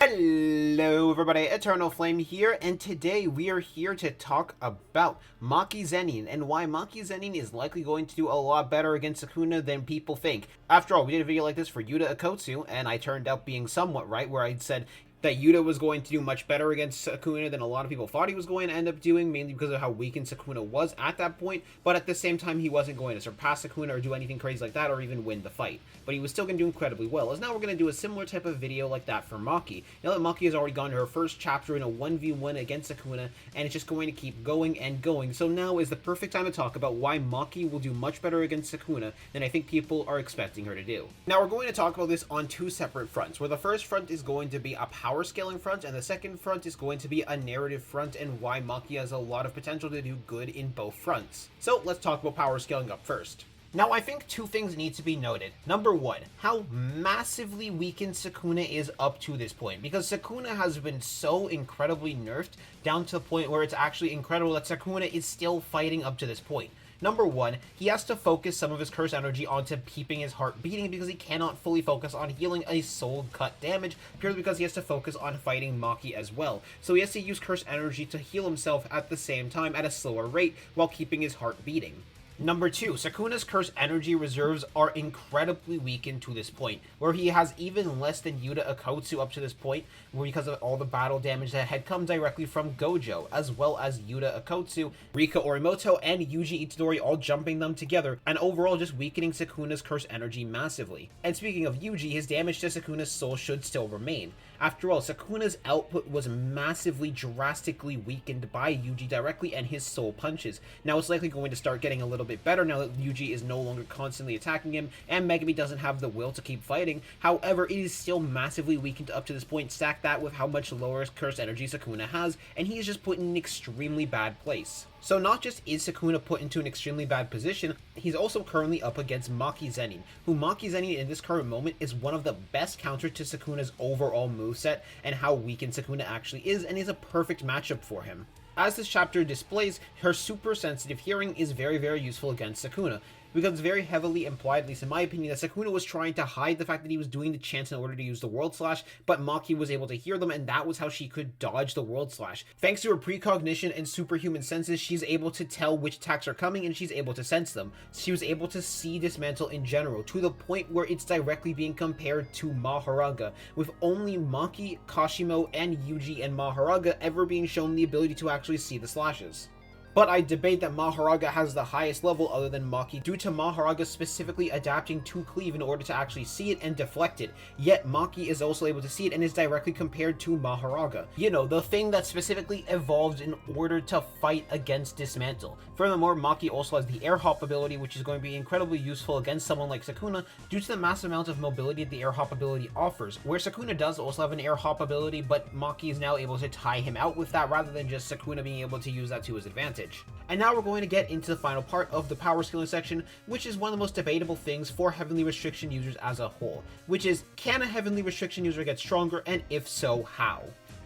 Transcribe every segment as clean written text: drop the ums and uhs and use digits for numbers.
Hello everybody, Eternal Flame here, and today we are here to talk about Maki Zenin and why Maki Zenin is likely going to do a lot better against Sukuna than people think. After all, we did a video like this for Yuta Akotsu, and I turned out being somewhat right, where I said that Yuta was going to do much better against Sukuna than a lot of people thought he was going to end up doing, mainly because of how weakened Sukuna was at that point, but at the same time he wasn't going to surpass Sukuna or do anything crazy like that or even win the fight. But he was still going to do incredibly well, as now we're going to do a similar type of video like that for Maki. Now that Maki has already gone to her first chapter in a 1v1 against Sukuna, and it's just going to keep going and going, so now is the perfect time to talk about why Maki will do much better against Sukuna than I think people are expecting her to do. Now we're going to talk about this on two separate fronts, where the first front is going to be a power scaling front, and the second front is going to be a narrative front, and why Maki has a lot of potential to do good in both fronts. So let's talk about power scaling up first. Now, I think two things need to be noted. Number one, how massively weakened Sukuna is up to this point, because Sukuna has been so incredibly nerfed down to the point where it's actually incredible that Sukuna is still fighting up to this point. Number one, he has to focus some of his curse energy onto keeping his heart beating because he cannot fully focus on healing a soul cut damage, purely because he has to focus on fighting Maki as well. So he has to use curse energy to heal himself at the same time at a slower rate while keeping his heart beating. Number two, Sukuna's curse energy reserves are incredibly weakened to this point, where he has even less than Yuta Akotsu up to this point, because of all the battle damage that had come directly from Gojo, as well as Yuta Akotsu, Rika Orimoto, and Yuji Itadori all jumping them together, and overall just weakening Sukuna's curse energy massively. And speaking of Yuji, his damage to Sukuna's soul should still remain. After all, Sukuna's output was massively, drastically weakened by Yuji directly and his soul punches. Now it's likely going to start getting a little bit better now that Yuji is no longer constantly attacking him, and Megumi doesn't have the will to keep fighting. However, it is still massively weakened up to this point. Stack that with how much lower curse energy Sukuna has, and he is just put in an extremely bad place. So not just is Sukuna put into an extremely bad position, he's also currently up against Maki Zenin, who Maki Zenin in this current moment is one of the best counters to Sukuna's overall moveset and how weakened Sukuna actually is, and is a perfect matchup for him. As this chapter displays, her super sensitive hearing is very, very useful against Sukuna, because it's very heavily implied, at least in my opinion, that Sukuna was trying to hide the fact that he was doing the chants in order to use the World Slash, but Maki was able to hear them, and that was how she could dodge the World Slash. Thanks to her precognition and superhuman senses, she's able to tell which attacks are coming, and she's able to sense them. She was able to see Dismantle in general, to the point where it's directly being compared to Mahoraga, with only Maki, Kashimo, and Yuji and Mahoraga ever being shown the ability to actually see the slashes. But I debate that Mahoraga has the highest level other than Maki, due to Mahoraga specifically adapting to cleave in order to actually see it and deflect it, yet Maki is also able to see it and is directly compared to Mahoraga. You know, the thing that specifically evolved in order to fight against Dismantle. Furthermore, Maki also has the air hop ability, which is going to be incredibly useful against someone like Sukuna, due to the massive amount of mobility that the air hop ability offers, where Sukuna does also have an air hop ability, but Maki is now able to tie him out with that rather than just Sukuna being able to use that to his advantage. And now we're going to get into the final part of the power scaling section, which is one of the most debatable things for Heavenly Restriction users as a whole, which is, can a Heavenly Restriction user get stronger, and if so, how?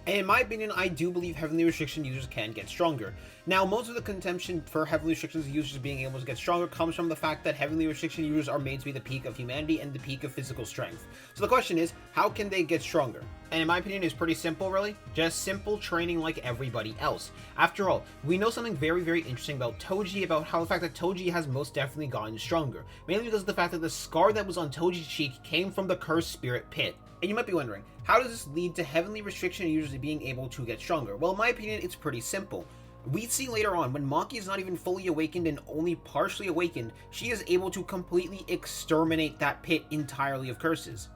And in my opinion, I do believe Heavenly Restriction users can get stronger. Now, most of the contention for Heavenly Restriction users being able to get stronger comes from the fact that Heavenly Restriction users are made to be the peak of humanity and the peak of physical strength. So the question is, how can they get stronger? And in my opinion, it's pretty simple, really. Just simple training like everybody else. After all, we know something very, very interesting about Toji, about how the fact that Toji has most definitely gotten stronger. Mainly because of the fact that the scar that was on Toji's cheek came from the Cursed Spirit Pit. And you might be wondering, how does this lead to Heavenly Restriction users being able to get stronger? Well, in my opinion, it's pretty simple. We see later on, when Maki is not even fully awakened and only partially awakened, she is able to completely exterminate that pit entirely of curses.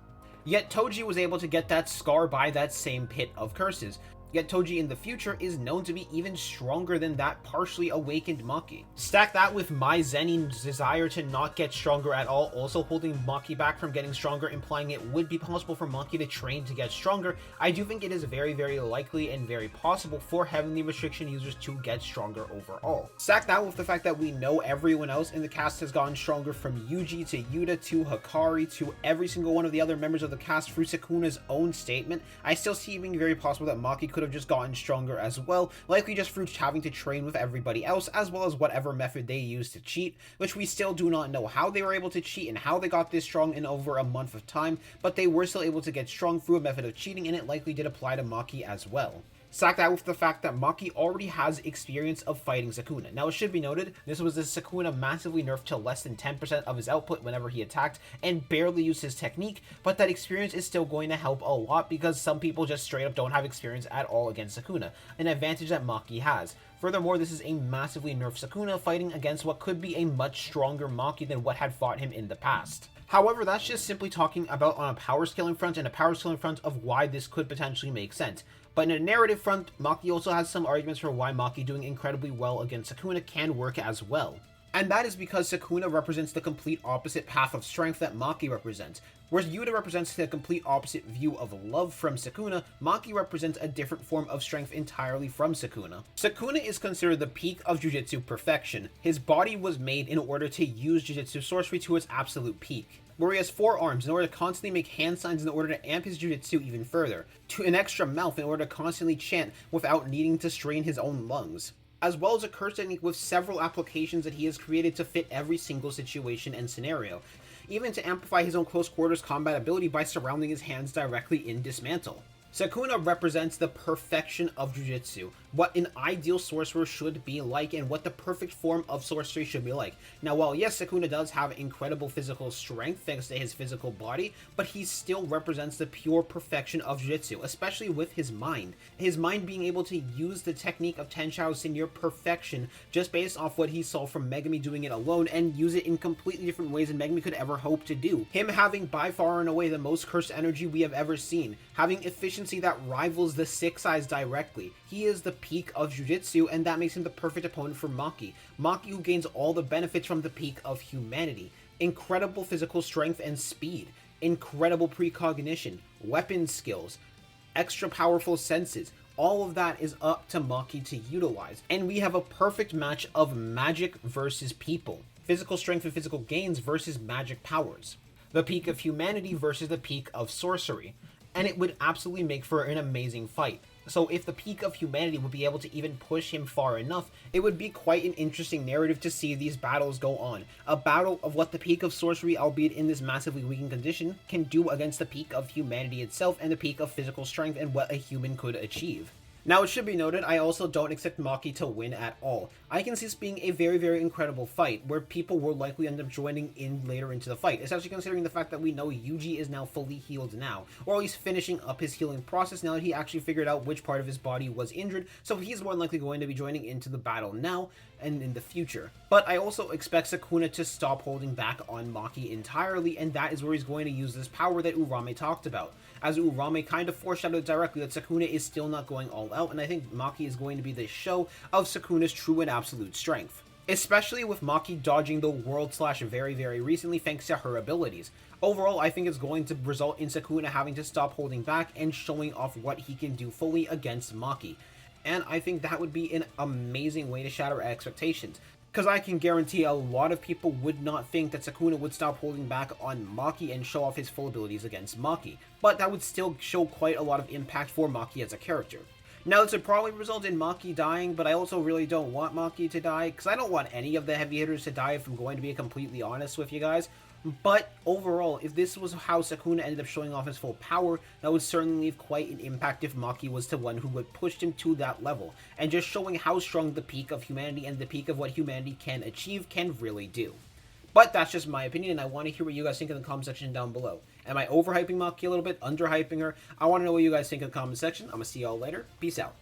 Yet Toji was able to get that scar by that same pit of curses. Yet Toji in the future is known to be even stronger than that partially awakened Maki. Stack that with Mai Zenin's desire to not get stronger at all, also holding Maki back from getting stronger, implying it would be possible for Maki to train to get stronger. I do think it is very, very likely and very possible for Heavenly Restriction users to get stronger overall. Stack that with the fact that we know everyone else in the cast has gotten stronger, from Yuji to Yuta to Hikari to every single one of the other members of the cast through Sukuna's own statement. I still see it being very possible that Maki could have just gotten stronger as well, likely just through having to train with everybody else, as well as whatever method they used to cheat, which we still do not know how they were able to cheat and how they got this strong in over a month of time, but they were still able to get strong through a method of cheating, and it likely did apply to Maki as well. Stack that with the fact that Maki already has experience of fighting Sukuna. Now, it should be noted, this was this Sukuna massively nerfed to less than 10% of his output whenever he attacked and barely used his technique, but that experience is still going to help a lot because some people just straight up don't have experience at all against Sukuna, an advantage that Maki has. Furthermore, this is a massively nerfed Sukuna fighting against what could be a much stronger Maki than what had fought him in the past. However, that's just simply talking about on a power scaling front and a power scaling front of why this could potentially make sense. But in a narrative front, Maki also has some arguments for why Maki doing incredibly well against Sukuna can work as well. And that is because Sukuna represents the complete opposite path of strength that Maki represents. Whereas Yuta represents the complete opposite view of love from Sukuna, Maki represents a different form of strength entirely from Sukuna. Sukuna is considered the peak of Jujutsu perfection. His body was made in order to use Jujutsu sorcery to its absolute peak, where he has 4 arms in order to constantly make hand signs in order to amp his Jujutsu even further, to an extra mouth in order to constantly chant without needing to strain his own lungs, as well as a curse technique with several applications that he has created to fit every single situation and scenario, even to amplify his own close quarters combat ability by surrounding his hands directly in dismantle. Sukuna represents the perfection of Jujutsu, what an ideal sorcerer should be like, and what the perfect form of sorcery should be like. Now, while yes, Sukuna does have incredible physical strength thanks to his physical body, but he still represents the pure perfection of Jujutsu, especially with his mind. His mind being able to use the technique of Tenshou's near perfection just based off what he saw from Megumi doing it alone, and use it in completely different ways than Megumi could ever hope to do. Him having by far and away the most cursed energy we have ever seen, having efficiency that rivals the Six Eyes directly. He is the peak of Jujutsu, and that makes him the perfect opponent for Maki. Maki, who gains all the benefits from the peak of humanity. Incredible physical strength and speed, incredible precognition, weapon skills, extra powerful senses. All of that is up to Maki to utilize. And we have a perfect match of magic versus people. Physical strength and physical gains versus magic powers. The peak of humanity versus the peak of sorcery. And it would absolutely make for an amazing fight. So if the peak of humanity would be able to even push him far enough, it would be quite an interesting narrative to see these battles go on. A battle of what the peak of sorcery, albeit in this massively weakened condition, can do against the peak of humanity itself and the peak of physical strength and what a human could achieve. Now, it should be noted, I also don't expect Maki to win at all. I can see this being a very, very incredible fight, where people will likely end up joining in later into the fight, especially considering the fact that we know Yuji is now fully healed now, or at least finishing up his healing process now that he actually figured out which part of his body was injured, so he's more than likely going to be joining into the battle now and in the future. But I also expect Sukuna to stop holding back on Maki entirely, and that is where he's going to use this power that Urame talked about, as Urame kind of foreshadowed directly that Sukuna is still not going all out, and I think Maki is going to be the show of Sukuna's true and absolute strength. Especially with Maki dodging the world slash very, very recently thanks to her abilities. Overall, I think it's going to result in Sukuna having to stop holding back and showing off what he can do fully against Maki. And I think that would be an amazing way to shatter expectations, because I can guarantee a lot of people would not think that Sukuna would stop holding back on Maki and show off his full abilities against Maki, but that would still show quite a lot of impact for Maki as a character. Now, this would probably result in Maki dying, but I also really don't want Maki to die, because I don't want any of the heavy hitters to die if I'm going to be completely honest with you guys. But overall, if this was how Sukuna ended up showing off his full power, that would certainly leave quite an impact if Maki was the one who would push him to that level, and just showing how strong the peak of humanity and the peak of what humanity can achieve can really do. But that's just my opinion, and I want to hear what you guys think in the comment section down below. Am I overhyping Maki a little bit, underhyping her? I want to know what you guys think in the comment section. I'm going to see y'all later. Peace out.